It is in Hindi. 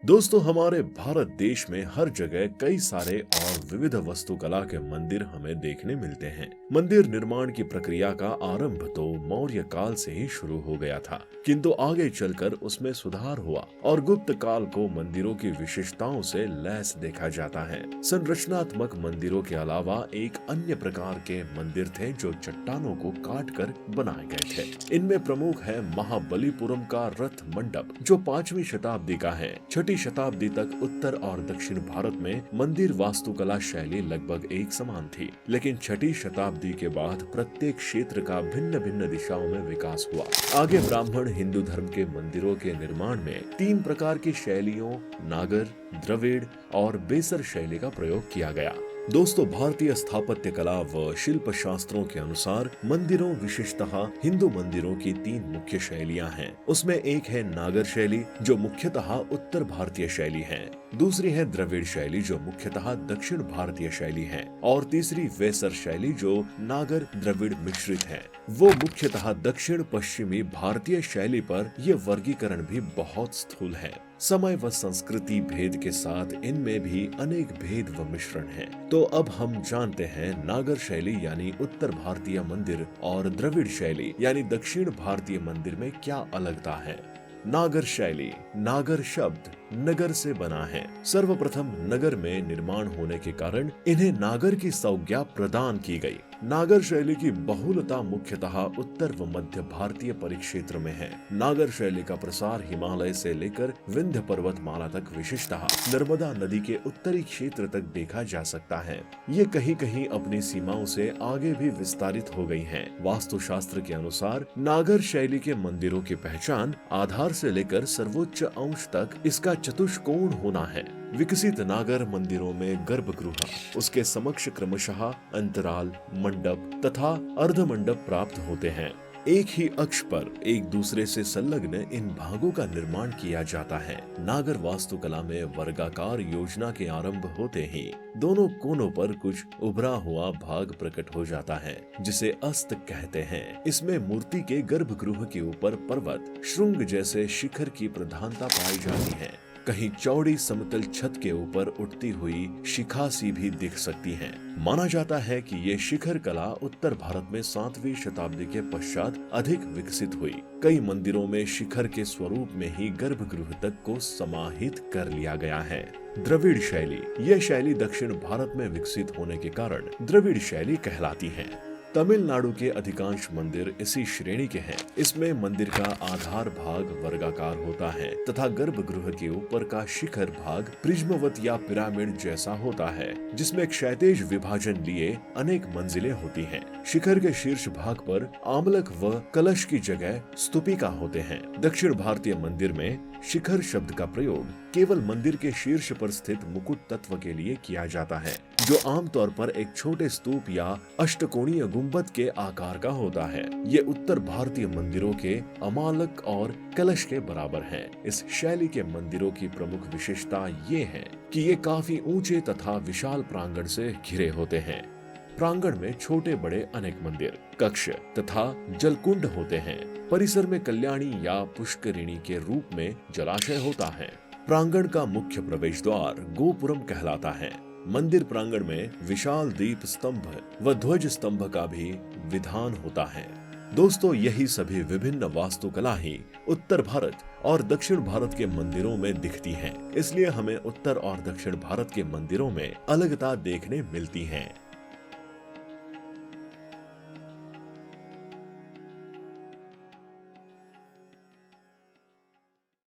दोस्तों, हमारे भारत देश में हर जगह कई सारे और विविध वास्तुकला के मंदिर हमें देखने मिलते हैं। मंदिर निर्माण की प्रक्रिया का आरंभ तो मौर्य काल से ही शुरू हो गया था, किंतु आगे चलकर उसमें सुधार हुआ और गुप्त काल को मंदिरों की विशेषताओं से लैस देखा जाता है। संरचनात्मक मंदिरों के अलावा एक अन्य प्रकार के मंदिर थे जो चट्टानों को काट कर बनाए गए थे। इनमें प्रमुख है महाबलीपुरम का रथ मंडप, जो 5वीं शताब्दी का है। 6वीं शताब्दी तक उत्तर और दक्षिण भारत में मंदिर वास्तुकला शैली लगभग एक समान थी, लेकिन 6वीं शताब्दी के बाद प्रत्येक क्षेत्र का भिन्न भिन्न दिशाओं में विकास हुआ। आगे ब्राह्मण हिंदू धर्म के मंदिरों के निर्माण में 3 प्रकार की शैलियों नागर, द्रविड़ और बेसर शैली का प्रयोग किया गया। दोस्तों, भारतीय स्थापत्य कला व शिल्प शास्त्रों के अनुसार मंदिरों विशेषतः हिंदू मंदिरों की 3 मुख्य शैलियां हैं। उसमें एक है नागर शैली, जो मुख्यतः उत्तर भारतीय शैली है। दूसरी है द्रविड़ शैली, जो मुख्यतः दक्षिण भारतीय शैली है, और तीसरी वेसर शैली, जो नागर द्रविड़ मिश्रित है। वो मुख्यतः दक्षिण पश्चिमी भारतीय शैली पर यह वर्गीकरण भी बहुत स्थूल है। समय व संस्कृति भेद के साथ इनमें भी अनेक भेद व मिश्रण हैं। तो अब हम जानते हैं नागर शैली यानी उत्तर भारतीय मंदिर और द्रविड़ शैली यानी दक्षिण भारतीय मंदिर में क्या अलगता है। नागर शैली। नागर शब्द नगर से बना है। सर्वप्रथम नगर में निर्माण होने के कारण इन्हें नागर की संज्ञा प्रदान की गई। नागर शैली की बहुलता मुख्यतः उत्तर व मध्य भारतीय परिक्षेत्र में है। नागर शैली का प्रसार हिमालय से लेकर विंध्य पर्वतमाला तक, विशेषतः नर्मदा नदी के उत्तरी क्षेत्र तक देखा जा सकता है। ये कहीं कहीं अपनी सीमाओं से आगे भी विस्तारित हो गई हैं। वास्तुशास्त्र के अनुसार नागर शैली के मंदिरों की पहचान आधार से लेकर सर्वोच्च अंश तक इसका चतुष्कोण होना है। विकसित नागर मंदिरों में गर्भगृह, उसके समक्ष क्रमशः अंतराल, मंडप तथा अर्धमंडप प्राप्त होते हैं। एक ही अक्ष पर एक दूसरे से संलग्न इन भागों का निर्माण किया जाता है। नागर वास्तुकला में वर्गाकार योजना के आरंभ होते ही दोनों कोनों पर कुछ उभरा हुआ भाग प्रकट हो जाता है, जिसे अस्त कहते हैं। इसमें मूर्ति के गर्भगृह के ऊपर पर्वत, श्रृंग जैसे शिखर की प्रधानता पाई जाती है। कहीं चौड़ी समतल छत के ऊपर उठती हुई शिखासी भी दिख सकती हैं। माना जाता है कि ये शिखर कला उत्तर भारत में 7वीं शताब्दी के पश्चात अधिक विकसित हुई। कई मंदिरों में शिखर के स्वरूप में ही गर्भगृह तक को समाहित कर लिया गया है। द्रविड़ शैली। यह शैली दक्षिण भारत में विकसित होने के कारण द्रविड़ शैली कहलाती है। तमिलनाडु के अधिकांश मंदिर इसी श्रेणी के हैं। इसमें मंदिर का आधार भाग वर्गाकार होता है तथा गर्भगृह के ऊपर का शिखर भाग प्रिज्मवत या पिरामिड जैसा होता है, जिसमें क्षैतिज विभाजन लिए अनेक मंजिलें होती हैं। शिखर के शीर्ष भाग पर आमलक व कलश की जगह स्तूपिका होते हैं। दक्षिण भारतीय मंदिर में शिखर शब्द का प्रयोग केवल मंदिर के शीर्ष पर स्थित मुकुट तत्व के लिए किया जाता है, जो आमतौर पर एक छोटे स्तूप या अष्टकोणीय गुंबद के आकार का होता है। ये उत्तर भारतीय मंदिरों के अमालक और कलश के बराबर है। इस शैली के मंदिरों की प्रमुख विशेषता ये है कि ये काफी ऊंचे तथा विशाल प्रांगण से घिरे होते हैं। प्रांगण में छोटे बड़े अनेक मंदिर, कक्ष तथा जलकुंड होते हैं। परिसर में कल्याणी या पुष्करिणी के रूप में जलाशय होता है। प्रांगण का मुख्य प्रवेश द्वार गोपुरम कहलाता है। मंदिर प्रांगण में विशाल दीप स्तंभ व ध्वज स्तंभ का भी विधान होता है। दोस्तों, यही सभी विभिन्न वास्तुकला ही उत्तर भारत और दक्षिण भारत के मंदिरों में दिखती हैं। इसलिए हमें उत्तर और दक्षिण भारत के मंदिरों में अलगता देखने मिलती है।